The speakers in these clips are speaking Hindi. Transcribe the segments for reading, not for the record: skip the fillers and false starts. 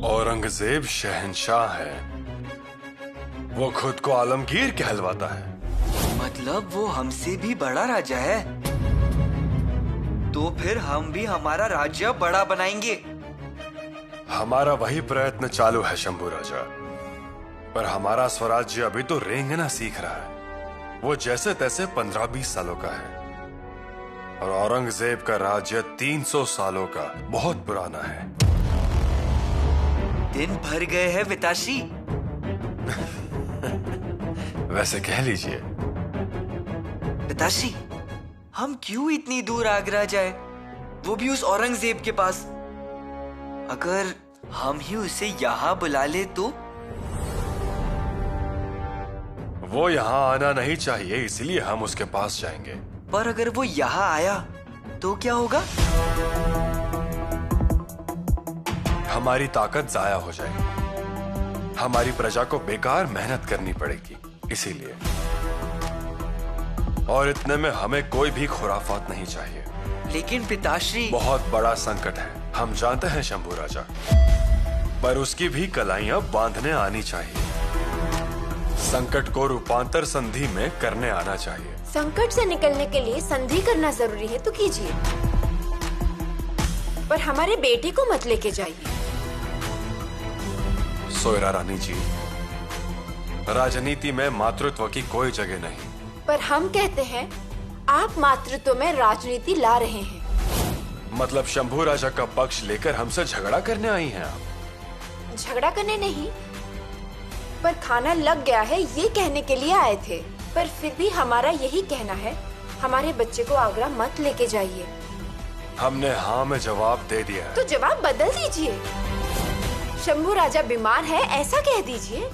औरंगजेब शहंशाह है, वो खुद को आलमगीर कहलवाता है। मतलब वो हमसे भी बड़ा राजा है? तो फिर हम भी हमारा राज्य बड़ा बनाएंगे। हमारा वही प्रयत्न चालू है शंभू राजा, पर हमारा स्वराज्य अभी तो रेंगना सीख रहा है। वो जैसे तैसे 15-20 सालों का है और औरंगजेब का राज्य 300 सालों का बहुत पुराना है। दिन भर गए हैं पिताश्री। वैसे कह लीजिए। पिताश्री, हम क्यों इतनी दूर आगरा जाए, वो भी उस औरंगजेब के पास? अगर हम ही उसे यहाँ बुला ले तो? वो यहाँ आना नहीं चाहिए, इसलिए हम उसके पास जाएंगे। पर अगर वो यहाँ आया तो क्या होगा? हमारी ताकत जाया हो जाएगी, हमारी प्रजा को बेकार मेहनत करनी पड़ेगी, इसीलिए। और इतने में हमें कोई भी खुराफात नहीं चाहिए। लेकिन पिताश्री, बहुत बड़ा संकट है, हम जानते हैं शंभू राजा, पर उसकी भी कलाइयां बांधने आनी चाहिए। संकट को रूपांतर संधि में करने आना चाहिए। संकट से निकलने के लिए संधि करना जरूरी है तो कीजिए, पर हमारे बेटे को मत लेके जाइए। सोयरा रानी जी, राजनीति में मातृत्व की कोई जगह नहीं। पर हम कहते हैं आप मातृत्व में राजनीति ला रहे हैं। मतलब शंभू राजा का पक्ष लेकर हमसे झगड़ा करने आई हैं आप? झगड़ा करने नहीं, पर खाना लग गया है ये कहने के लिए आए थे। पर फिर भी हमारा यही कहना है, हमारे बच्चे को आगरा मत लेके जाइए। हमने हाँ में जवाब दे दिया है। तो जवाब बदल दीजिए। शंभू राजा बीमार है ऐसा कह दीजिए।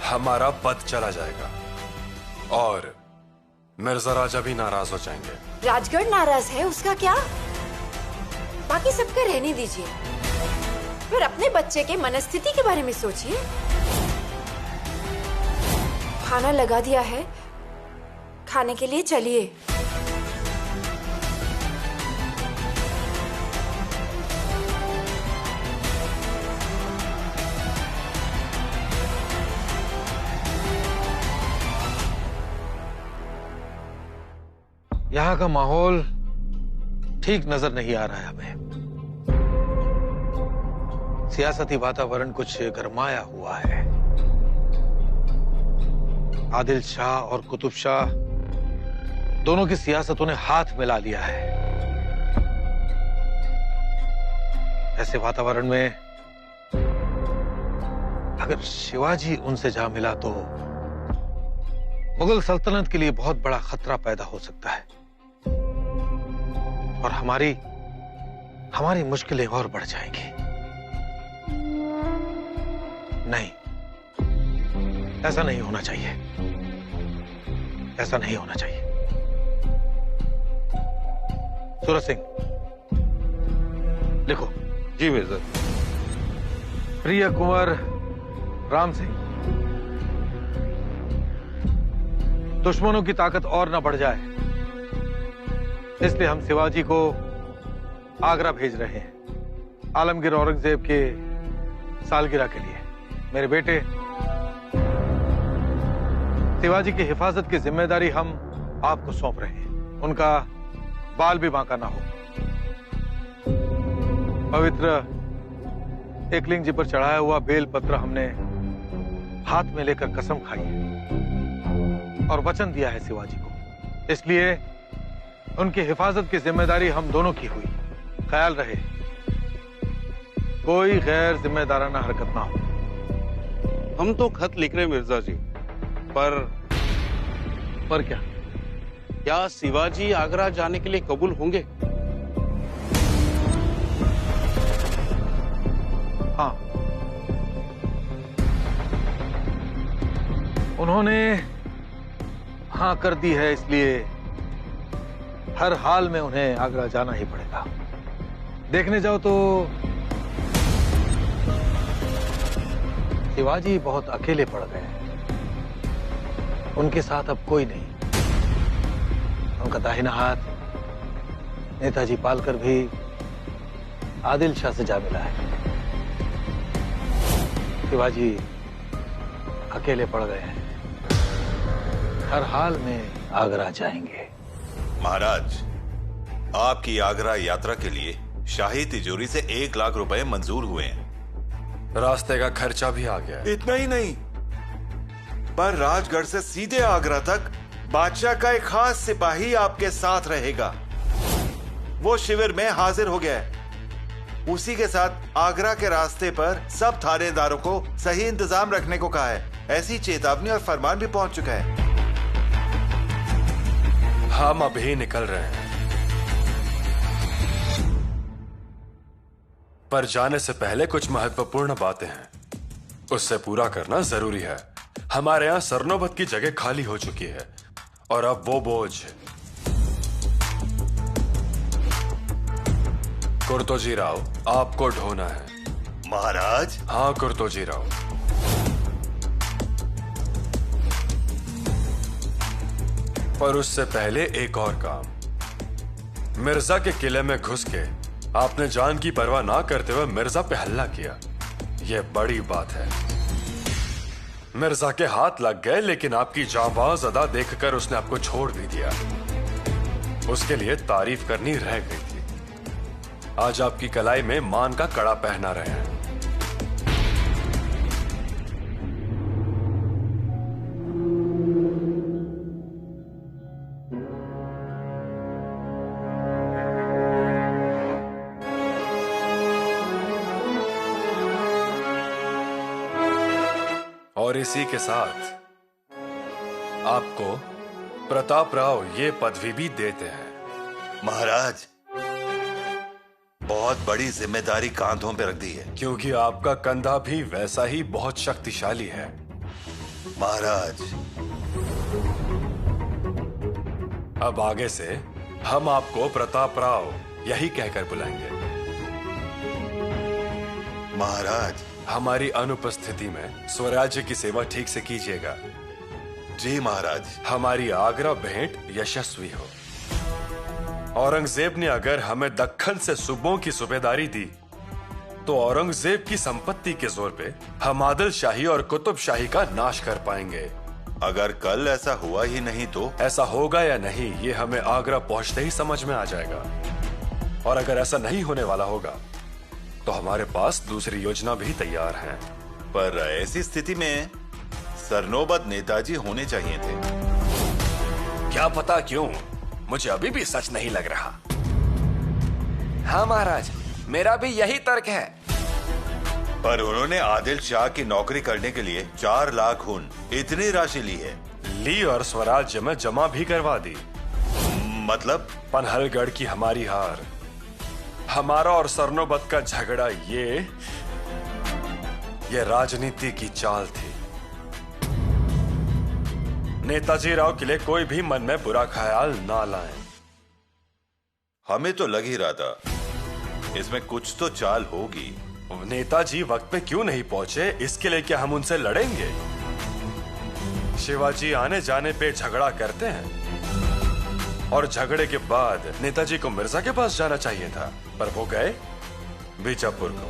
हमारा पद चला जाएगा और मिर्जा राजा भी नाराज हो जाएंगे। राजगढ़ नाराज है, उसका क्या? बाकी सबका रहने दीजिए, फिर अपने बच्चे के मनस्थिति के बारे में सोचिए। खाना लगा दिया है, खाने के लिए चलिए। यहाँ का माहौल ठीक नजर नहीं आ रहा है हमें। सियासती वातावरण कुछ गरमाया हुआ है। आदिल शाह और कुतुब शाह दोनों की सियासतों ने हाथ मिला लिया है। ऐसे वातावरण में अगर शिवाजी उनसे जा मिला तो मुगल सल्तनत के लिए बहुत बड़ा खतरा पैदा हो सकता है और हमारी मुश्किलें और बढ़ जाएंगी। नहीं, ऐसा नहीं होना चाहिए, ऐसा नहीं होना चाहिए। सूरज सिंह, लिखो। जी मिर्जा। प्रिय कुंवर राम सिंह, दुश्मनों की ताकत और न बढ़ जाए, इसलिए हम शिवाजी को आगरा भेज रहे हैं आलमगीर औरंगजेब के सालगिरह के लिए। मेरे बेटे शिवाजी की हिफाजत की जिम्मेदारी हम आपको सौंप रहे हैं। उनका बाल भी बांका ना हो। पवित्र एकलिंग जी पर चढ़ाया हुआ बेल पत्र हमने हाथ में लेकर कसम खाई है और वचन दिया है शिवाजी को, इसलिए उनकी हिफाजत की जिम्मेदारी हम दोनों की हुई। ख्याल रहे कोई गैर जिम्मेदाराना हरकत ना हो। हम तो खत लिख रहे मिर्जा जी, पर क्या? क्या शिवाजी आगरा जाने के लिए कबूल होंगे? हाँ, उन्होंने हाँ कर दी है, इसलिए हर हाल में उन्हें आगरा जाना ही पड़ेगा। देखने जाओ तो शिवाजी बहुत अकेले पड़ गए हैं। उनके साथ अब कोई नहीं। उनका दाहिना हाथ नेताजी पालकर भी आदिल शाह से जा मिला है। शिवाजी अकेले पड़ गए हैं, हर हाल में आगरा जाएंगे। महाराज, आपकी आगरा यात्रा के लिए शाही तिजोरी से 1 लाख रुपए मंजूर हुए हैं। रास्ते का खर्चा भी आ गया है। इतना ही नहीं, पर राजगढ़ से सीधे आगरा तक बादशाह का एक खास सिपाही आपके साथ रहेगा। वो शिविर में हाजिर हो गया है। उसी के साथ आगरा के रास्ते पर सब थानेदारों को सही इंतजाम रखने को कहा है। ऐसी चेतावनी और फरमान भी पहुंच चुका है। हम अभी निकल रहे हैं, पर जाने से पहले कुछ महत्वपूर्ण बातें हैं, उससे पूरा करना जरूरी है। हमारे यहां सरनोबत की जगह खाली हो चुकी है और अब वो बोझ कुर्तोजी राव आपको ढोना है। महाराज? हाँ कुर्तोजी राव। पर उससे पहले एक और काम। मिर्जा के किले में घुस के आपने जान की परवाह ना करते हुए मिर्जा पे हमला किया। यह बड़ी बात है। मिर्जा के हाथ लग गए, लेकिन आपकी जांबाज अदा देखकर उसने आपको छोड़ भी दिया। उसके लिए तारीफ करनी रह गई थी। आज आपकी कलाई में मान का कड़ा पहना रहे हैं। और इसी के साथ आपको प्रताप राव ये पदवी भी देते हैं। महाराज, बहुत बड़ी जिम्मेदारी कांधों पे रख दी है। क्योंकि आपका कंधा भी वैसा ही बहुत शक्तिशाली है। महाराज, अब आगे से हम आपको प्रताप राव यही कहकर बुलाएंगे। महाराज, हमारी अनुपस्थिति में स्वराज्य की सेवा ठीक से कीजिएगा। जी महाराज। हमारी आगरा भेंट यशस्वी हो। औरंगजेब ने अगर हमें दक्खन से सूबों की सूबेदारी दी, तो औरंगजेब की संपत्ति के जोर पे हम आदिल शाही और कुतुब शाही का नाश कर पाएंगे। अगर कल ऐसा हुआ ही नहीं तो? ऐसा होगा या नहीं, ये हमें आगरा पहुंचते ही समझ में आ जाएगा। और अगर ऐसा नहीं होने वाला होगा, तो हमारे पास दूसरी योजना भी तैयार है। पर ऐसी स्थिति में सरनोबत नेताजी होने चाहिए थे। क्या पता क्यों, मुझे अभी भी सच नहीं लग रहा। हाँ महाराज, मेरा भी यही तर्क है। पर उन्होंने आदिल शाह की नौकरी करने के लिए 4 लाख खून, इतनी राशि ली और स्वराज्य में जमा भी करवा दी। मतलब? पनहलगढ़ की हमारी हार, हमारा और सरनोबत का झगड़ा, ये राजनीति की चाल थी। नेताजी राव के लिए कोई भी मन में बुरा ख्याल ना लाएं। हमें तो लग ही रहा था इसमें कुछ तो चाल होगी। नेताजी वक्त पे क्यों नहीं पहुंचे, इसके लिए क्या हम उनसे लड़ेंगे? शिवाजी आने जाने पे झगड़ा करते हैं, और झगड़े के बाद नेताजी को मिर्जा के पास जाना चाहिए था, पर वो गए बीजापुर को।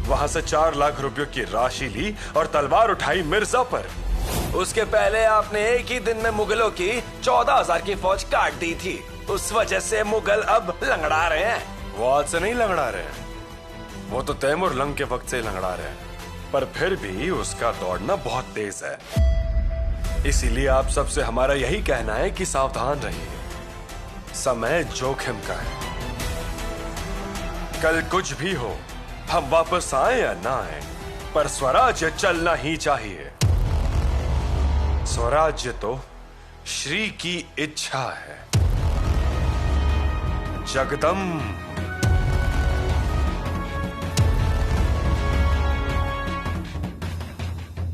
वहां से 4 लाख रुपयों की राशि ली और तलवार उठाई मिर्जा पर। उसके पहले आपने एक ही दिन में मुगलों की 14,000 की फौज काट दी थी। उस वजह से मुगल अब लंगड़ा रहे हैं। वो आज से नहीं लंगड़ा रहे हैं, वो तो तैमूर लंग के वक्त से लंगड़ा रहे हैं। पर फिर भी उसका दौड़ना बहुत तेज है। इसीलिए आप सबसे हमारा यही कहना है कि सावधान रहिए। समय जोखिम का है। कल कुछ भी हो, हम वापस आए या ना आए, पर स्वराज्य चलना ही चाहिए। स्वराज्य तो श्री की इच्छा है। जगदम्ब।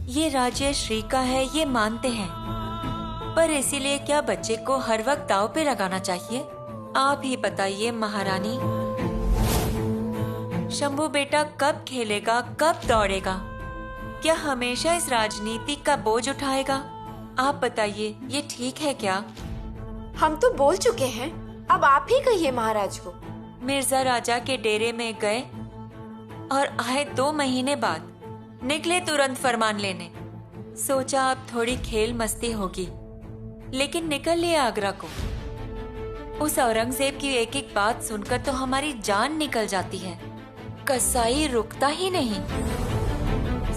ये राज्य श्री का है, ये मानते हैं, पर इसीलिए क्या बच्चे को हर वक्त दांव पे लगाना चाहिए? आप ही बताइए महारानी। शंभू बेटा कब खेलेगा, कब दौड़ेगा? क्या हमेशा इस राजनीति का बोझ उठाएगा? आप बताइए, ये ठीक है क्या? हम तो बोल चुके हैं, अब आप ही कहिए महाराज को। मिर्जा राजा के डेरे में गए और आए 2 महीने बाद निकले तुरंत फरमान लेने। सोचा अब थोड़ी खेल मस्ती होगी, लेकिन निकल लिए आगरा को। उस औरंगजेब की एक एक बात सुनकर तो हमारी जान निकल जाती है। कसाई रुकता ही नहीं।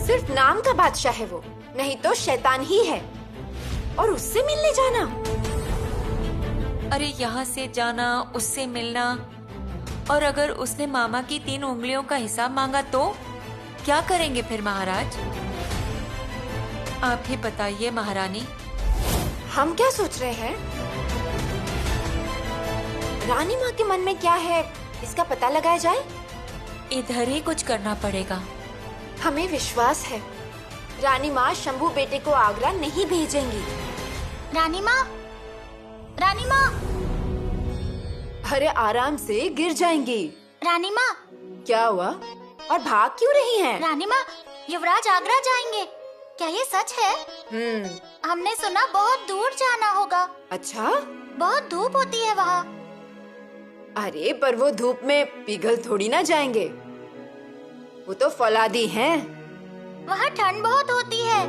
सिर्फ नाम का बादशाह है वो, नहीं तो शैतान ही है। और उससे मिलने जाना? अरे यहाँ से जाना, उससे मिलना, और अगर उसने मामा की 3 उंगलियों का हिसाब मांगा तो क्या करेंगे फिर महाराज? आप ही बताइए महारानी। हम क्या सोच रहे हैं? रानी माँ के मन में क्या है, इसका पता लगाया जाए। इधर ही कुछ करना पड़ेगा। हमें विश्वास है रानी माँ शंभू बेटे को आगरा नहीं भेजेंगी। रानी माँ, रानी माँ, अरे आराम से, गिर जाएंगी। रानी माँ, क्या हुआ और भाग क्यों रही हैं? रानी माँ, युवराज आगरा जाएंगे, क्या ये सच है? हमने सुना बहुत दूर जाना होगा। अच्छा, बहुत धूप होती है वहाँ। अरे पर वो धूप में पिघल थोड़ी ना जाएंगे, वो तो फौलादी हैं। वहाँ ठंड बहुत होती है।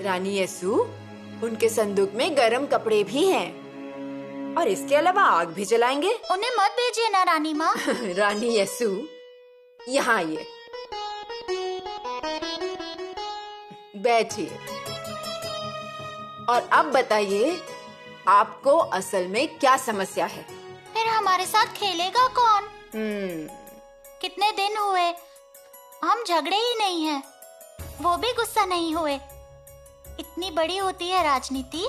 रानी यसु, उनके संदूक में गर्म कपड़े भी हैं और इसके अलावा आग भी जलाएंगे। उन्हें मत भेजिए ना रानी माँ। रानी यसु, यहाँ आइए, बैठिए और अब बताइए आपको असल में क्या समस्या है? फिर हमारे साथ खेलेगा कौन? कितने दिन हुए हम झगड़े ही नहीं हैं, वो भी गुस्सा नहीं हुए। इतनी बड़ी होती है राजनीति।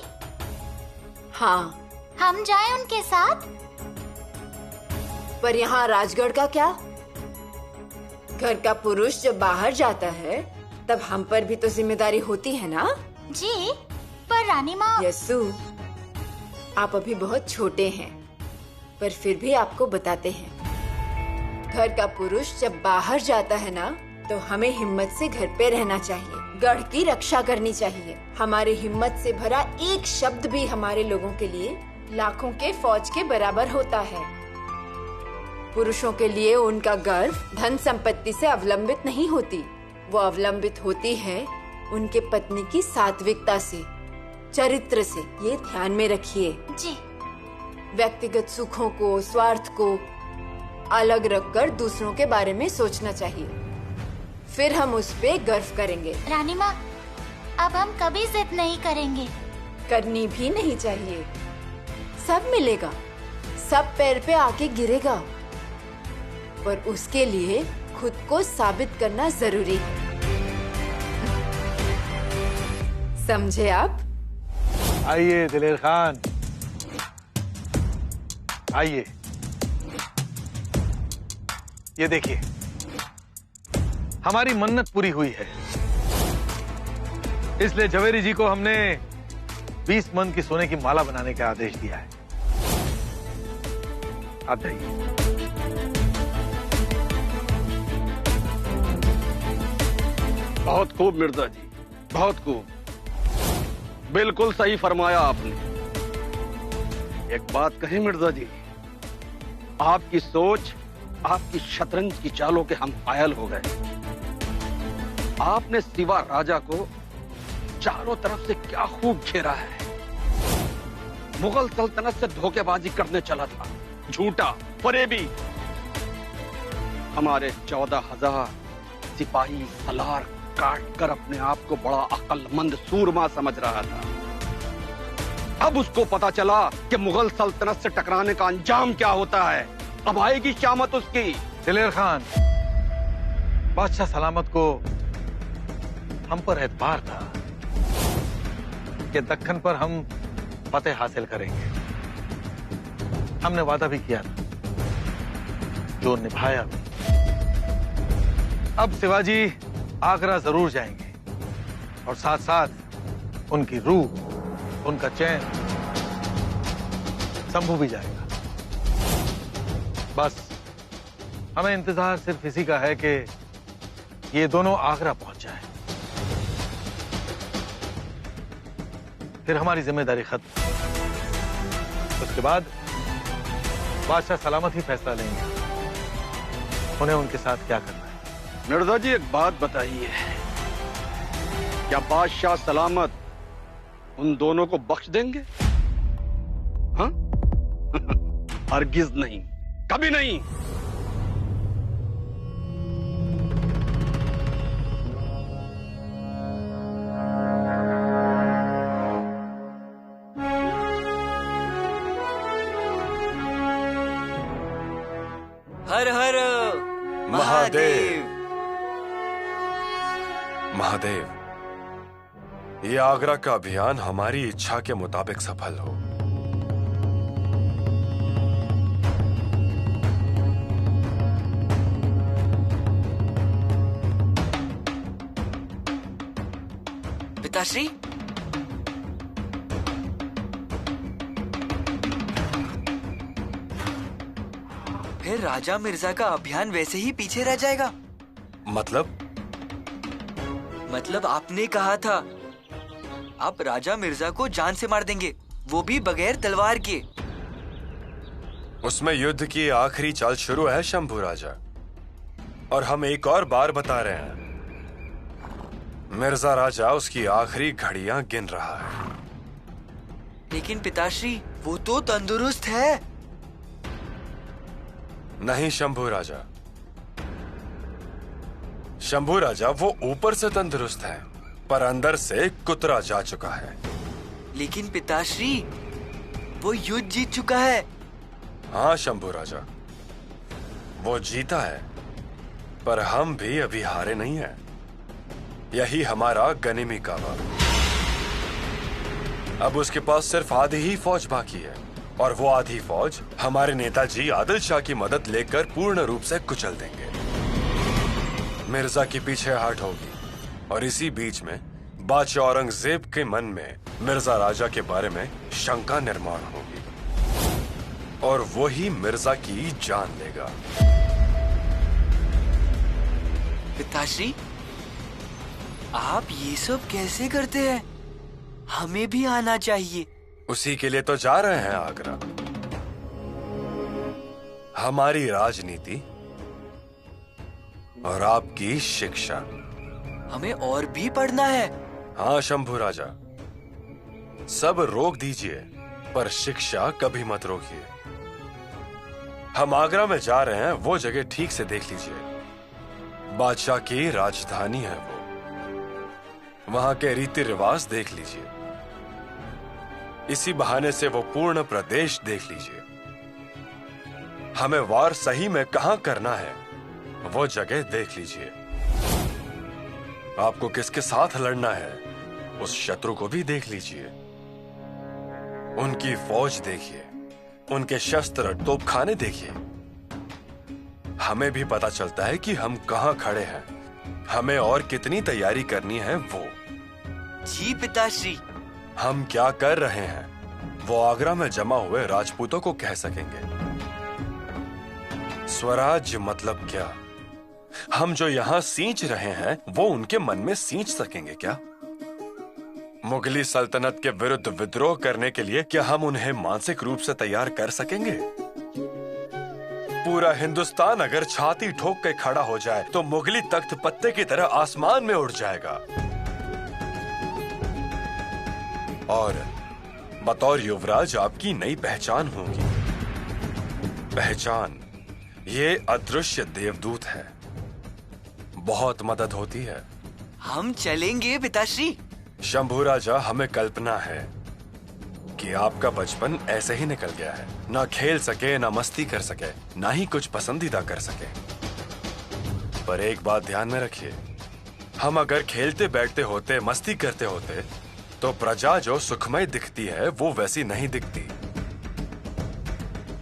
हाँ, हम जाएं उनके साथ? पर यहाँ राजगढ़ का क्या? घर का पुरुष जब बाहर जाता है तब हम पर भी तो जिम्मेदारी होती है ना? जी, पर रानी माँ। यसु, आप अभी बहुत छोटे हैं, पर फिर भी आपको बताते हैं, घर का पुरुष जब बाहर जाता है ना तो हमें हिम्मत से घर पे रहना चाहिए, गढ़ की रक्षा करनी चाहिए। हमारे हिम्मत से भरा एक शब्द भी हमारे लोगों के लिए लाखों के फौज के बराबर होता है। पुरुषों के लिए उनका गर्व धन संपत्ति से अवलंबित नहीं होती, वो अवलंबित होती है उनके पत्नी की सात्विकता से, चरित्र से। ये ध्यान में रखिए जी। व्यक्तिगत सुखों को, स्वार्थ को अलग रखकर दूसरों के बारे में सोचना चाहिए, फिर हम उस पे गर्व करेंगे। रानी माँ, अब हम कभी जिद नहीं करेंगे। करनी भी नहीं चाहिए। सब मिलेगा, सब पैर पे आके गिरेगा, पर उसके लिए खुद को साबित करना जरूरी है। समझे आप? आइए दिलेर खान, आइए। ये देखिए, हमारी मन्नत पूरी हुई है, इसलिए झवेरी जी को हमने 20 मन की सोने की माला बनाने का आदेश दिया है। आप जाइए। बहुत खूब मिर्जा जी, बहुत खूब, बिल्कुल सही फरमाया आपने। एक बात कहें मिर्जा जी, आपकी सोच, आपकी शतरंज की चालों के हम कायल हो गए। आपने सिवा राजा को चारों तरफ से क्या खूब घेरा है। मुगल सल्तनत से धोखेबाजी करने चला था, झूठा फरेबी। हमारे 14,000 सिपाही सलार काट कर अपने आप को बड़ा अक्लमंद सूरमा समझ रहा था। अब उसको पता चला कि मुगल सल्तनत से टकराने का अंजाम क्या होता है। अब आएगी शामत उसकी। दिलेर खान, बादशाह सलामत को हम पर एतबार था कि दक्कन पर हम फतेह हासिल करेंगे। हमने वादा भी किया था, जो निभाया भी। अब शिवाजी आगरा जरूर जाएंगे और साथ साथ उनकी रूह, उनका चैन, शंभू भी जाएगा। बस हमें इंतजार सिर्फ इसी का है कि ये दोनों आगरा पहुंच जाए, फिर हमारी जिम्मेदारी खत्म। उसके बाद बादशाह सलामत ही फैसला लेंगे उन्हें उनके साथ क्या करना है। मिर्जा जी एक बात बताइए, क्या बादशाह सलामत उन दोनों को बख्श देंगे? हाँ? हरगिज नहीं, कभी नहीं। हर हर महादेव। महादेव, ये आगरा का अभियान हमारी इच्छा के मुताबिक सफल हो। पिताश्री, फिर राजा मिर्जा का अभियान वैसे ही पीछे रह जाएगा। मतलब आपने कहा था आप राजा मिर्जा को जान से मार देंगे, वो भी बगैर तलवार के। उसमें युद्ध की आखिरी चाल शुरू है शंभू राजा, और हम एक और बार बता रहे हैं, मिर्जा राजा उसकी आखिरी घड़ियां गिन रहा है। लेकिन पिताश्री, वो तो तंदुरुस्त है। नहीं शंभू राजा, शंभू राजा वो ऊपर से तंदुरुस्त है पर अंदर से कुतरा जा चुका है। लेकिन पिताश्री, वो युद्ध जीत चुका है। हाँ शंभू राजा, वो जीता है, पर हम भी अभी हारे नहीं हैं। यही हमारा गनीमी कावा। अब उसके पास सिर्फ आधी ही फौज बाकी है, और वो आधी फौज हमारे नेताजी आदिल शाह की मदद लेकर पूर्ण रूप से कुचल देंगे। मिर्जा की पीछे हट होगी, और इसी बीच में बादशाह औरंगजेब के मन में मिर्जा राजा के बारे में शंका निर्माण होगी, और वो ही मिर्जा की जान लेगा। पिताश्री, आप ये सब कैसे करते हैं? हमें भी आना चाहिए। उसी के लिए तो जा रहे हैं आगरा। हमारी राजनीति और आपकी शिक्षा। हमें और भी पढ़ना है। हाँ शंभू राजा, सब रोक दीजिए, पर शिक्षा कभी मत रोकिए। हम आगरा में जा रहे हैं, वो जगह ठीक से देख लीजिए। बादशाह की राजधानी है वो, वहां के रीति रिवाज देख लीजिए। इसी बहाने से वो पूर्ण प्रदेश देख लीजिए। हमें वार सही में कहां करना है, वो जगह देख लीजिए। आपको किसके साथ लड़ना है, उस शत्रु को भी देख लीजिए। उनकी फौज देखिए, उनके शस्त्र तोपखाने देखिए। हमें भी पता चलता है कि हम कहां खड़े हैं, हमें और कितनी तैयारी करनी है वो। जी पिताश्री। हम क्या कर रहे हैं वो आगरा में जमा हुए राजपूतों को कह सकेंगे। स्वराज्य मतलब क्या, हम जो यहां सींच रहे हैं वो उनके मन में सींच सकेंगे क्या? मुगली सल्तनत के विरुद्ध विद्रोह करने के लिए क्या हम उन्हें मानसिक रूप से तैयार कर सकेंगे? पूरा हिंदुस्तान अगर छाती ठोक के खड़ा हो जाए तो मुगली तख्त पत्ते की तरह आसमान में उड़ जाएगा। और बतौर युवराज आपकी नई पहचान होगी। पहचान ये अदृश्य देवदूत है, बहुत मदद होती है। हम चलेंगे पिताश्री। शंभू राजा, हमें कल्पना है कि आपका बचपन ऐसे ही निकल गया है। ना खेल सके, ना मस्ती कर सके, ना ही कुछ पसंदीदा कर सके। पर एक बात ध्यान में रखिए, हम अगर खेलते बैठते होते, मस्ती करते होते, तो प्रजा जो सुखमय दिखती है वो वैसी नहीं दिखती।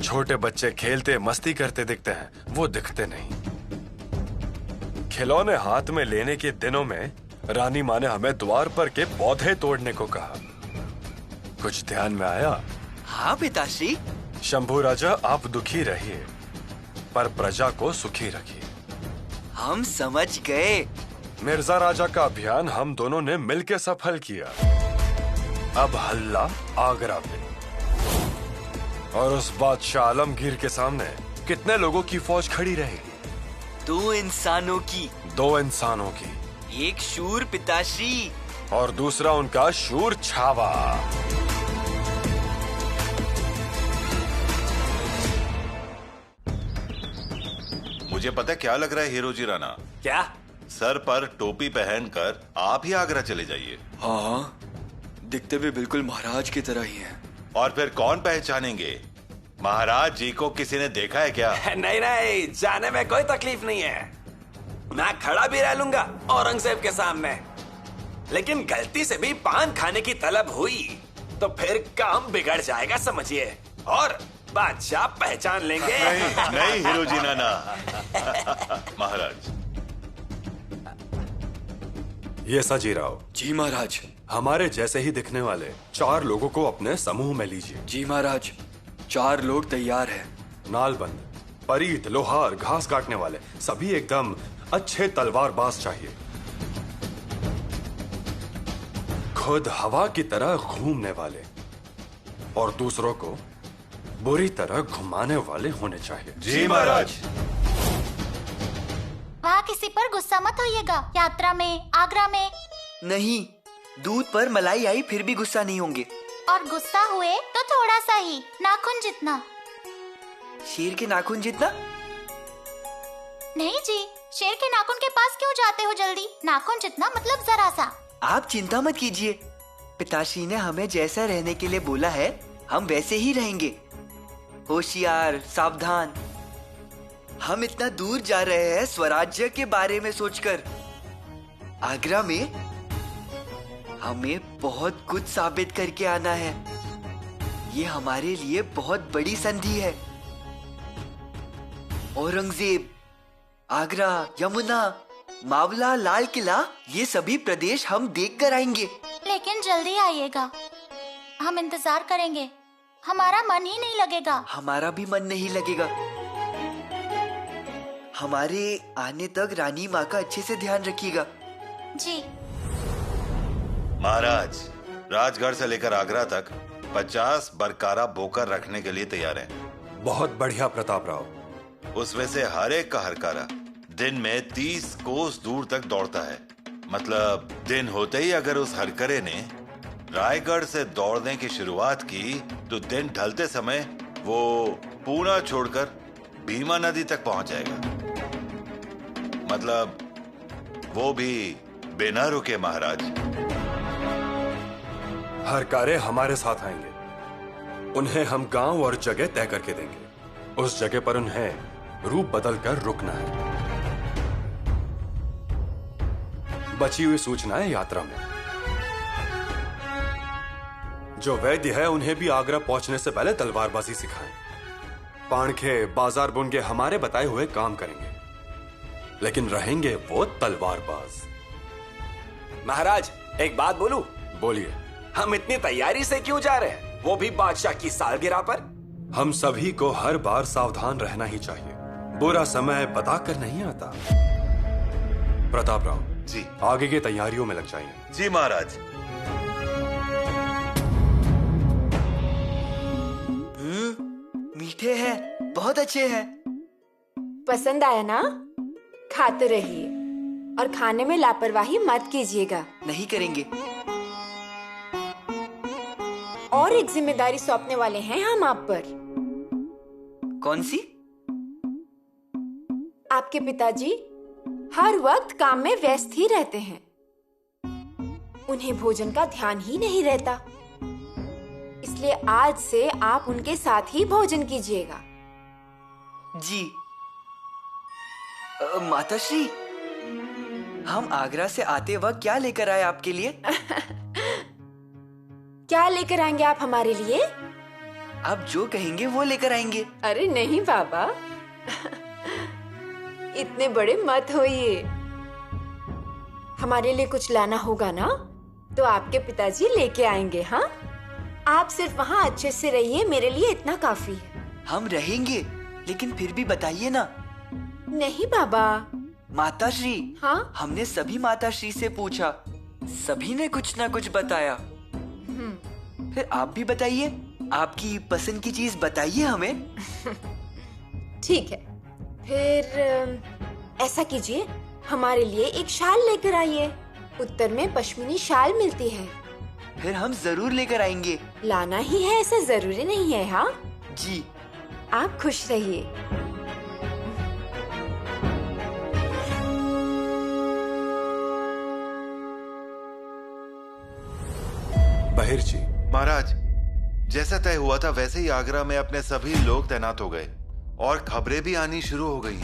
छोटे बच्चे खेलते मस्ती करते दिखते हैं, वो दिखते नहीं। खिलौने हाथ में लेने के दिनों में रानी माँ ने हमें द्वार पर के पौधे तोड़ने को कहा। कुछ ध्यान में आया? हाँ पिताश्री। शंभू राजा, आप दुखी रहिए पर प्रजा को सुखी रखिए। हम समझ गए। मिर्जा राजा का अभियान हम दोनों ने मिलकर सफल किया। अब हल्ला आगरा पे। और उस बादशाह आलमगीर के सामने कितने लोगों की फौज खड़ी रहेगी? 2 इंसानों की। 2 इंसानों की। एक शूर पिताश्री और दूसरा उनका शूर छावा। मुझे पता क्या लग रहा है हीरोजी राणा। क्या? सर पर टोपी पहनकर आप ही आगरा चले जाइए। हाँ, दिखते भी बिल्कुल महाराज की तरह ही हैं। और फिर कौन पहचानेंगे? महाराज जी को किसी ने देखा है क्या? नहीं नहीं, जाने में कोई तकलीफ नहीं है। मैं खड़ा भी रह लूंगा औरंगजेब के सामने, लेकिन गलती से भी पान खाने की तलब हुई तो फिर काम बिगड़ जाएगा समझिए, और बादशाह पहचान लेंगे। नहीं नहीं हीरोजी नाना। महाराज। ये सजीराव। जी महाराज। हमारे जैसे ही दिखने वाले 4 लोगों को अपने समूह में लीजिए। जी महाराज, 4 लोग तैयार हैं। नालबंद, परीत, लोहार, घास काटने वाले, सभी एकदम अच्छे तलवारबाज चाहिए। खुद हवा की तरह घूमने वाले और दूसरों को बुरी तरह घुमाने वाले होने चाहिए। जी महाराज। वहाँ किसी पर गुस्सा मत होइएगा। यात्रा में, आगरा में। नहीं, दूध पर मलाई आई फिर भी गुस्सा नहीं होंगे। और गुस्सा हुए तो थोड़ा सा ही, नाखून जितना। शेर के नाखून जितना? नहीं जी, शेर के नाखून के पास क्यों जाते हो जल्दी? नाखून जितना मतलब जरा सा। आप चिंता मत कीजिए, पिताश्री ने हमें जैसा रहने के लिए बोला है हम वैसे ही रहेंगे। होशियार, सावधान। हम इतना दूर जा रहे हैं स्वराज्य के बारे में सोचकर। आगरा में हमें बहुत कुछ साबित करके आना है। ये हमारे लिए बहुत बड़ी संधि है। औरंगजेब, आगरा, यमुना, मावला, लाल किला, ये सभी प्रदेश हम देख कर आएंगे। लेकिन जल्दी आइएगा, हम इंतजार करेंगे। हमारा मन ही नहीं लगेगा। हमारा भी मन नहीं लगेगा। हमारे आने तक रानी माँ का अच्छे से ध्यान रखिएगा। जी महाराज, राजगढ़ से लेकर आगरा तक 50 बरकारा बोकर रखने के लिए तैयार हैं। बहुत बढ़िया प्रताप राव। उसमें से हर एक का हरकारा दिन में 30 कोस दूर तक दौड़ता है। मतलब दिन होते ही अगर उस हरकरे ने रायगढ़ से दौड़ने की शुरुआत की तो दिन ढलते समय वो पूना छोड़कर भीमा नदी तक पहुंच जाएगा। मतलब वो भी बिना रुके महाराज। हरकारे हमारे साथ आएंगे। उन्हें हम गांव और जगह तय करके देंगे। उस जगह पर उन्हें रूप बदलकर रुकना है। बची हुई सूचनाएं यात्रा में। जो वैद्य है उन्हें भी आगरा पहुंचने से पहले तलवारबाजी सिखाएं। पाणखे, बाजार बुनगे हमारे बताए हुए काम करेंगे, लेकिन रहेंगे वो तलवारबाज। महाराज, एक बात बोलूं? बोलिए। हम इतनी तैयारी से क्यों जा रहे हैं, वो भी बादशाह की सालगिरह पर? हम सभी को हर बार सावधान रहना ही चाहिए। बुरा समय बताकर नहीं आता। प्रताप राव जी, आगे की तैयारियों में लग जाइए। जी महाराज। मीठे हैं, बहुत अच्छे हैं। पसंद आया ना? खाते रहिए और खाने में लापरवाही मत कीजिएगा। नहीं करेंगे। और एक जिम्मेदारी सौंपने वाले हैं हम आप पर। कौन सी? आपके पिताजी हर वक्त काम में व्यस्त ही रहते हैं। उन्हें भोजन का ध्यान ही नहीं रहता, इसलिए आज से आप उनके साथ ही भोजन कीजिएगा। जी। माताश्री, हम आगरा से आते वक्त क्या लेकर आए आपके लिए? क्या लेकर आएंगे आप हमारे लिए? आप जो कहेंगे वो लेकर आएंगे। अरे नहीं बाबा, इतने बड़े मत होइए। हमारे लिए कुछ लाना होगा ना तो आपके पिताजी लेके आएंगे। हाँ, आप सिर्फ वहाँ अच्छे से रहिए, मेरे लिए इतना काफी है। हम रहेंगे, लेकिन फिर भी बताइए ना। नहीं बाबा। माताश्री, हाँ? हमने सभी माताश्री से पूछा, सभी ने कुछ ना कुछ बताया। फिर आप भी बताइए, आपकी पसंद की चीज बताइए हमें। ठीक है, फिर ऐसा कीजिए, हमारे लिए एक शाल लेकर आइए। उत्तर में पश्मीनी शाल मिलती है। फिर हम जरूर लेकर आएंगे। लाना ही है ऐसा जरूरी नहीं है। हाँ जी। आप खुश रहिए। बहिर जी। महाराज, जैसा तय हुआ था वैसे ही आगरा में अपने सभी लोग तैनात हो गए और खबरें भी आनी शुरू हो गई।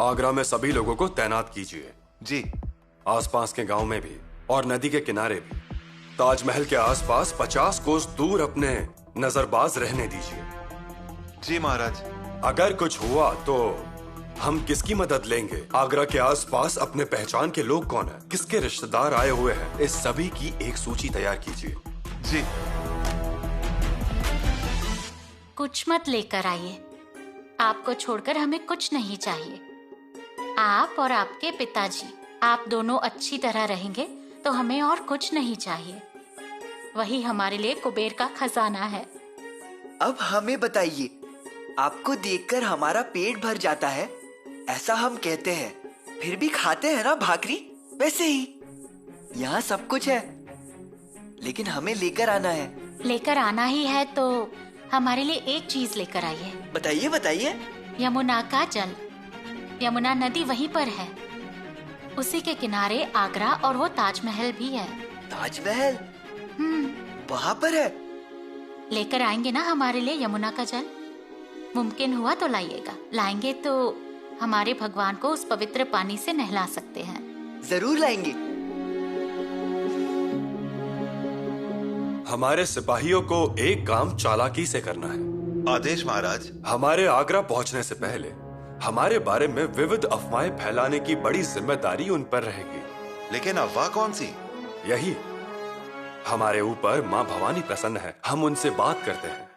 आगरा में सभी लोगों को तैनात कीजिए। जी। आसपास के गांव में भी और नदी के किनारे भी। ताजमहल के आसपास 50 कोस दूर अपने नजरबाज रहने दीजिए। जी महाराज। अगर कुछ हुआ तो हम किसकी मदद लेंगे? आगरा के आसपास अपने पहचान के लोग कौन हैं? किसके रिश्तेदार आए हुए हैं? इस सभी की एक सूची तैयार कीजिए। जी। कुछ मत लेकर आइए। आपको छोड़कर हमें कुछ नहीं चाहिए। आप और आपके पिताजी, आप दोनों अच्छी तरह रहेंगे तो हमें और कुछ नहीं चाहिए। वही हमारे लिए कुबेर का खजाना है। अब हमें बताइए, आपको देखकर हमारा पेट भर जाता है ऐसा हम कहते हैं, फिर भी खाते हैं ना भाकरी? वैसे ही यहाँ सब कुछ है, लेकिन हमें लेकर आना है। लेकर आना ही है तो हमारे लिए एक चीज लेकर आइए। बताइए बताइए। यमुना का जल। यमुना नदी वहीं पर है, उसी के किनारे आगरा और वो ताजमहल भी है। ताजमहल वहाँ पर है? लेकर आएंगे ना हमारे लिए यमुना का जल? मुमकिन हुआ तो लाइएगा। लाएंगे तो हमारे भगवान को उस पवित्र पानी से नहला सकते हैं। जरूर लाएंगे। हमारे सिपाहियों को एक काम चालाकी से करना है। आदेश महाराज। हमारे आगरा पहुंचने से पहले हमारे बारे में विविध अफवाहें फैलाने की बड़ी जिम्मेदारी उन पर रहेगी। लेकिन अफवाह कौन सी? यही, हमारे ऊपर माँ भवानी प्रसन्न है, हम उनसे बात करते हैं।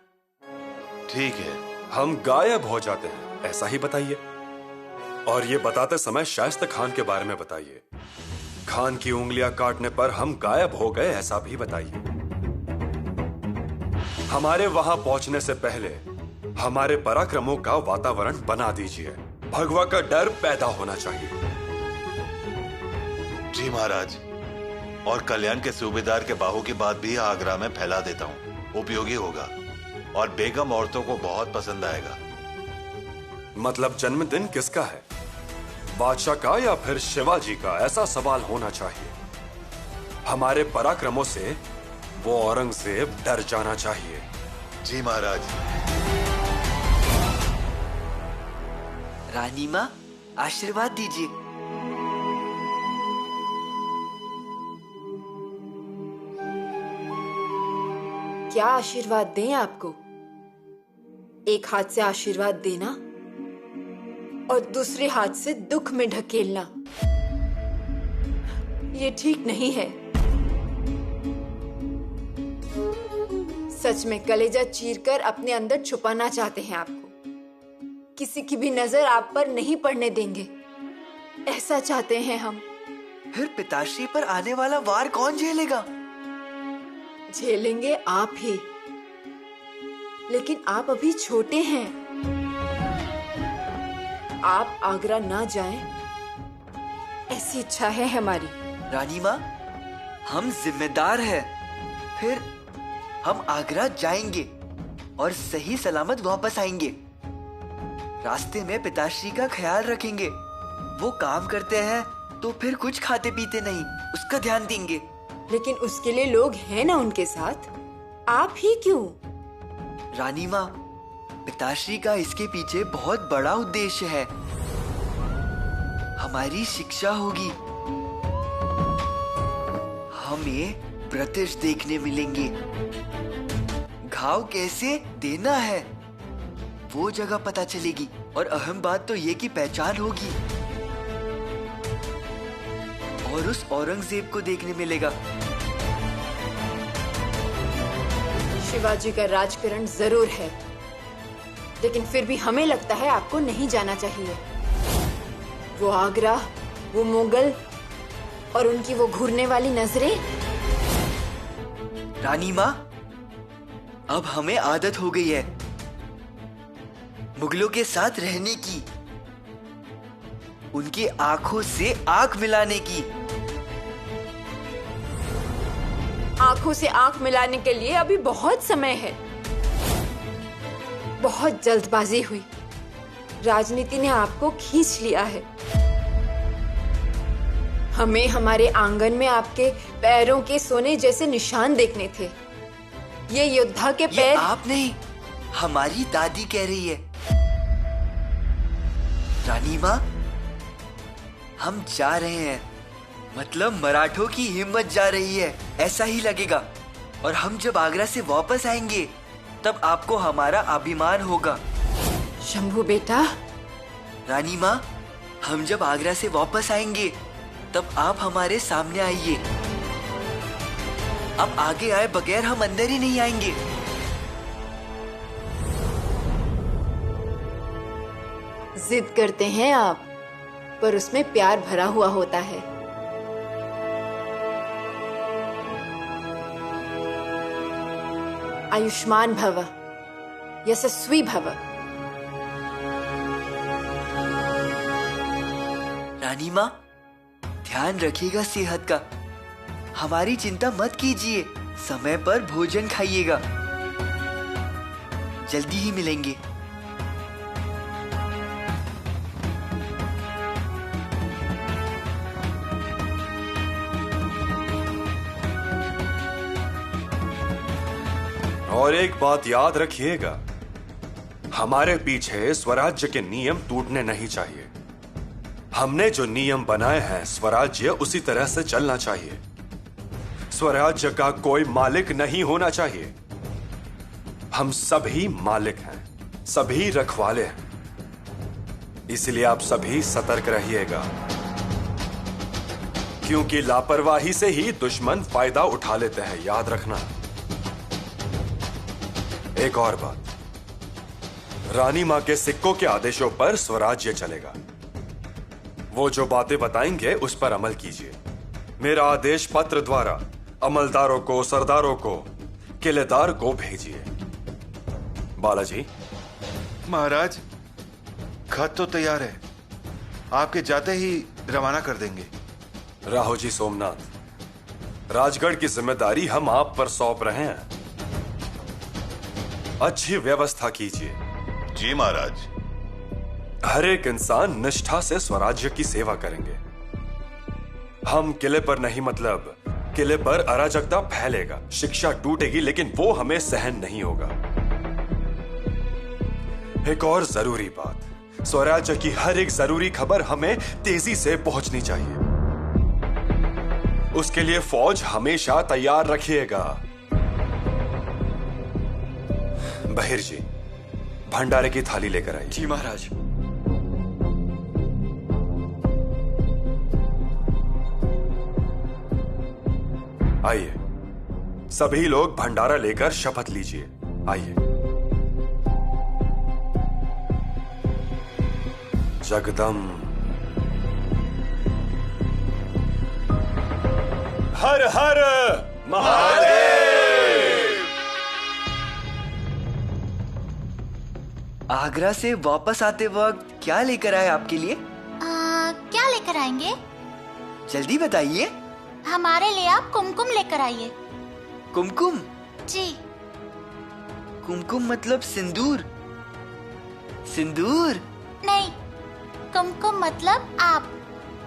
ठीक है। हम गायब हो जाते हैं, ऐसा ही बताइए। और ये बताते समय शाइस्ता खान के बारे में बताइए। खान की उंगलियां काटने पर हम गायब हो गए, ऐसा भी बताइए। हमारे वहां पहुंचने से पहले हमारे पराक्रमों का वातावरण बना दीजिए। भगवा का डर पैदा होना चाहिए। जी महाराज। और कल्याण के सूबेदार के बाहू की बात भी आगरा में फैला देता हूँ, उपयोगी होगा और बेगम औरतों को बहुत पसंद आएगा। मतलब जन्मदिन किसका है, बादशाह का या फिर शिवाजी का? ऐसा सवाल होना चाहिए। हमारे पराक्रमों से वो औरंगजेब डर जाना चाहिए। जी महाराज। रानी माँ, आशीर्वाद दीजिए। क्या आशीर्वाद दें आपको? एक हाथ से आशीर्वाद देना और दूसरे हाथ से दुख में ढकेलना, ये ठीक नहीं है। सच में कलेजा चीरकर अपने अंदर छुपाना चाहते हैं आपको। किसी की भी नजर आप पर नहीं पड़ने देंगे, ऐसा चाहते हैं हम। फिर पिताश्री पर आने वाला वार कौन झेलेगा? झेलेंगे आप ही, लेकिन आप अभी छोटे हैं। आप आगरा ना जाएं, ऐसी इच्छा है हमारी। रानी माँ, हम जिम्मेदार हैं। फिर हम आगरा जाएंगे और सही सलामत वापस आएंगे। रास्ते में पिताश्री का ख्याल रखेंगे। वो काम करते हैं तो फिर कुछ खाते पीते नहीं, उसका ध्यान देंगे। लेकिन उसके लिए लोग हैं ना उनके साथ, आप ही क्यों? रानी माँ, पिताश्री का इसके पीछे बहुत बड़ा उद्देश्य है। हमारी शिक्षा होगी। हमें प्रतिश देखने मिलेंगे। घाव कैसे देना है वो जगह पता चलेगी। और अहम बात तो ये कि पहचान होगी और उस औरंगजेब को देखने मिलेगा। शिवाजी का राजकरण जरूर है, लेकिन फिर भी हमें लगता है आपको नहीं जाना चाहिए। वो आगरा, वो मुगल और उनकी वो घूरने वाली नजरें। रानी माँ, अब हमें आदत हो गई है मुगलों के साथ रहने की, उनकी आंखों से आंख मिलाने की। आंखों से आंख मिलाने के लिए अभी बहुत समय है। बहुत जल्दबाजी हुई, राजनीति ने आपको खींच लिया है। हमें हमारे आंगन में आपके पैरों के सोने जैसे निशान देखने थे। ये योद्धा के ये पैर। आप नहीं, हमारी दादी कह रही है। रानी माँ, हम जा रहे हैं, मतलब मराठों की हिम्मत जा रही है, ऐसा ही लगेगा। और हम जब आगरा से वापस आएंगे तब आपको हमारा अभिमान होगा। शंभू बेटा। रानी माँ, हम जब आगरा से वापस आएंगे तब आप हमारे सामने आइए। अब आगे आए बगैर हम अंदर ही नहीं आएंगे। जिद करते हैं आप, पर उसमें प्यार भरा हुआ होता है। आयुष्मान भव, यशस्वी भव। रानी माँ, ध्यान रखिएगा सेहत का। हमारी चिंता मत कीजिए, समय पर भोजन खाइएगा। जल्दी ही मिलेंगे। और एक बात याद रखिएगा, हमारे पीछे स्वराज्य के नियम टूटने नहीं चाहिए। हमने जो नियम बनाए हैं, स्वराज्य उसी तरह से चलना चाहिए। स्वराज्य का कोई मालिक नहीं होना चाहिए। हम सभी मालिक हैं, सभी रखवाले हैं। इसलिए आप सभी सतर्क रहिएगा, क्योंकि लापरवाही से ही दुश्मन फायदा उठा लेते हैं, याद रखना। एक और बात, रानी मां के सिक्कों के आदेशों पर स्वराज्य चलेगा। वो जो बातें बताएंगे उस पर अमल कीजिए। मेरा आदेश पत्र द्वारा अमलदारों को, सरदारों को, किलेदार को भेजिए। बालाजी। महाराज, खत तो तैयार है, आपके जाते ही रवाना कर देंगे। राहोजी सोमनाथ, राजगढ़ की जिम्मेदारी हम आप पर सौंप रहे हैं। अच्छी व्यवस्था कीजिए। जी महाराज। हर एक इंसान निष्ठा से स्वराज्य की सेवा करेंगे। हम किले पर नहीं, मतलब किले पर अराजकता फैलेगा, शिक्षा टूटेगी, लेकिन वो हमें सहन नहीं होगा। एक और जरूरी बात, स्वराज्य की हर एक जरूरी खबर हमें तेजी से पहुंचनी चाहिए। उसके लिए फौज हमेशा तैयार रखिएगा। बहिर जी, भंडारे की थाली लेकर आइए। जी महाराज। आइए, सभी लोग भंडारा लेकर शपथ लीजिए। आइए। जगदम हर हर महादेव। आगरा से वापस आते वक्त क्या लेकर आए आपके लिए? क्या लेकर आएंगे? जल्दी बताइए। हमारे लिए आप कुमकुम लेकर आइए। कुमकुम? जी। कुमकुम मतलब सिंदूर? सिंदूर नहीं, कुमकुम मतलब आप।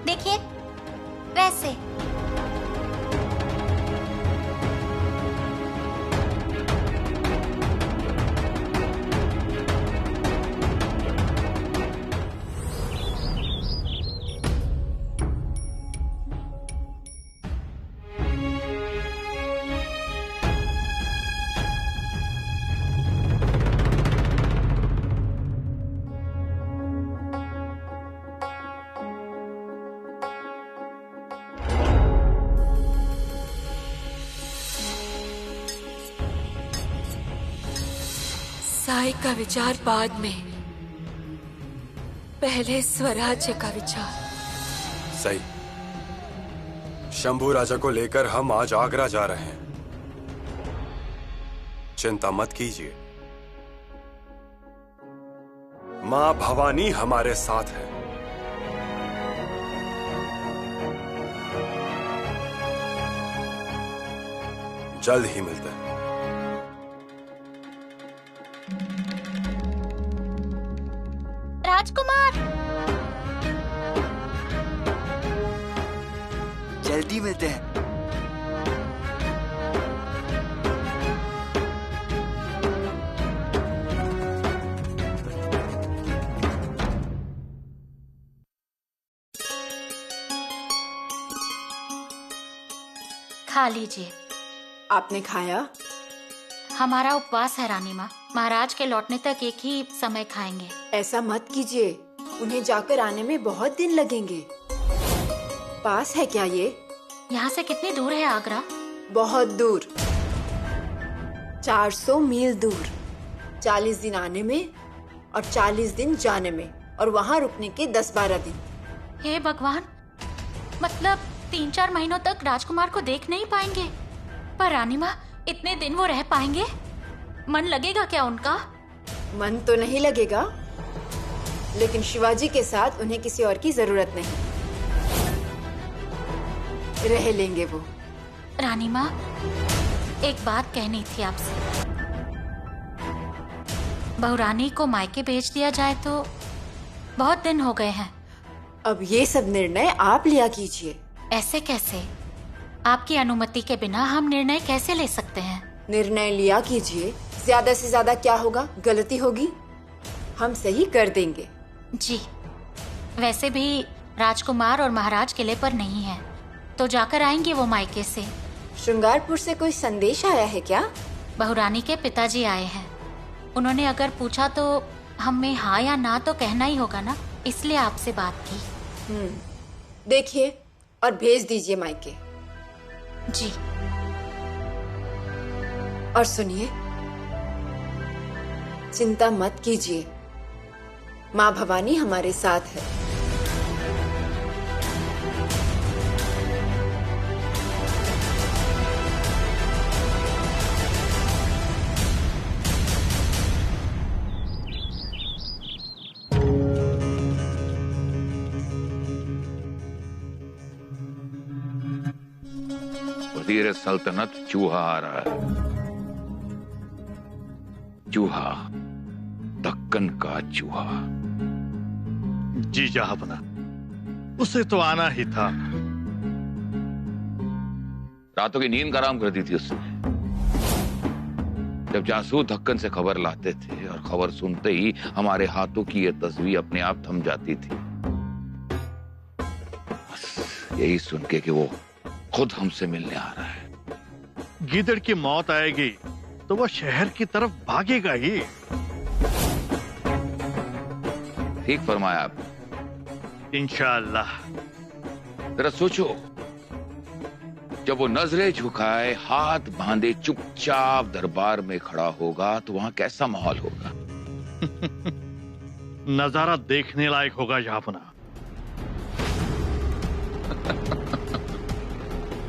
देखिए, वैसे। साई का विचार बाद में, पहले स्वराज्य का विचार। सही। शंभू राजा को लेकर हम आज आगरा जा रहे हैं। चिंता मत कीजिए, मां भवानी हमारे साथ है। जल्द ही मिलते हैं। राजकुमार, जल्दी मिलते हैं। खा लीजिए। आपने खाया? हमारा उपवास है रानी माँ, महाराज के लौटने तक एक ही समय खाएंगे। ऐसा मत कीजिए, उन्हें जाकर आने में बहुत दिन लगेंगे। पास है क्या ये? यहाँ से कितनी दूर है आगरा? बहुत दूर, 400 मील दूर। 40 दिन आने में और 40 दिन जाने में, और वहाँ रुकने के 10-12 दिन। हे भगवान, मतलब 3-4 महीनों तक राजकुमार को देख नहीं पाएंगे। पर रानी माँ, इतने दिन वो रह पाएंगे? मन लगेगा क्या उनका? मन तो नहीं लगेगा, लेकिन शिवाजी के साथ उन्हें किसी और की जरूरत नहीं। रह लेंगे वो। रानी माँ, एक बात कहनी थी आपसे। बहुरानी को मायके भेज दिया जाए तो? बहुत दिन हो गए हैं। अब ये सब निर्णय आप लिया कीजिए। ऐसे कैसे? आपकी अनुमति के बिना हम निर्णय कैसे ले सकते हैं? निर्णय लिया कीजिए। ज्यादा से ज्यादा क्या होगा? गलती होगी, हम सही कर देंगे। जी, वैसे भी राजकुमार और महाराज किले पर नहीं है, तो जाकर आएंगे वो मायके से। श्रृंगारपुर से कोई संदेश आया है क्या? बहुरानी के पिताजी आए हैं। उन्होंने अगर पूछा तो हमें हाँ या ना तो कहना ही होगा ना, इसलिए आपसे बात की। देखिए और भेज दीजिए मायके। जी। और सुनिए, चिंता मत कीजिए, माँ भवानी हमारे साथ है। वज़ीर सल्तनत चूहा आ रहा है। चूहा, दक्कन का चूहा। जी जहांपना, उसे तो आना ही था। रातों की नींद हराम कर दी थी उसने। जब जासूस दक्कन से खबर लाते थे और खबर सुनते ही हमारे हाथों की ये तस्वीर अपने आप थम जाती थी। बस यही सुन के कि वो खुद हमसे मिलने आ रहा है। गीदड़ की मौत आएगी तो वो शहर की तरफ भागेगा ही। ठीक फरमाया आपने। इंशाअल्लाह। जरा सोचो, जब वो नजरें झुकाए, हाथ बांधे, चुपचाप दरबार में खड़ा होगा तो वहां कैसा माहौल होगा? नजारा देखने लायक होगा जहांपना।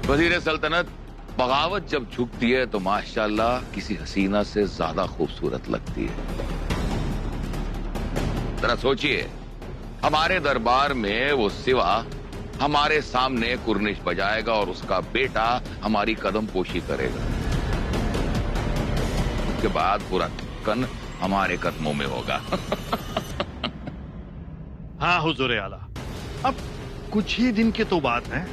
वज़ीर सल्तनत, बगावत जब झुकती है तो माशाल्लाह किसी हसीना से ज्यादा खूबसूरत लगती है। जरा सोचिए, हमारे दरबार में वो सिवा हमारे सामने कुर्निश बजाएगा और उसका बेटा हमारी कदम पोशी करेगा। उसके बाद पूरा दक्कन हमारे कदमों में होगा। हाँ हुजूर आला, अब कुछ ही दिन की तो बात है।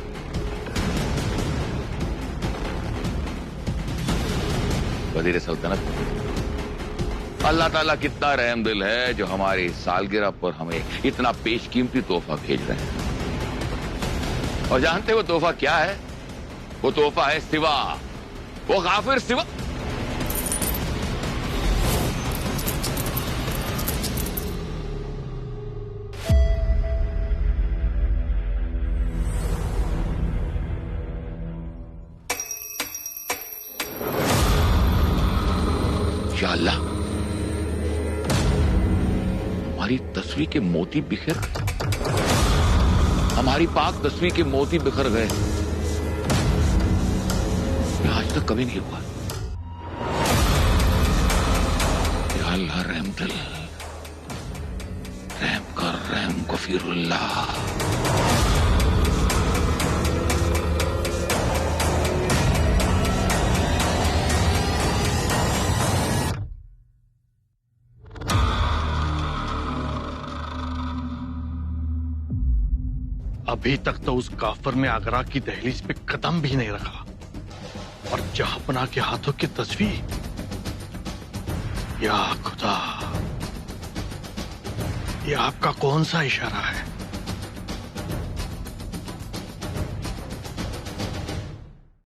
वज़ीर सल्तनत, अल्लाह ताला कितना रहम दिल है जो हमारी सालगिरह पर हमें इतना पेशकीमती तोहफा भेज रहे हैं। और जानते हो तोहफा क्या है? वो तोहफा है सिवा, वो काफिर सिवा। या अल्लाह, हमारी तस्वीर के मोती बिखर, हमारी पाक तस्वीर के मोती बिखर गए। आज तक कभी नहीं हुआ। अल्लाह रहम दिल, रहम कर, रहम गफीरुल्लाह। अभी तक तो उस काफर ने आगरा की दहलीज पे कदम भी नहीं रखा, और जहांपनाह के हाथों की तस्वीर। या खुदा, ये आपका कौन सा इशारा है?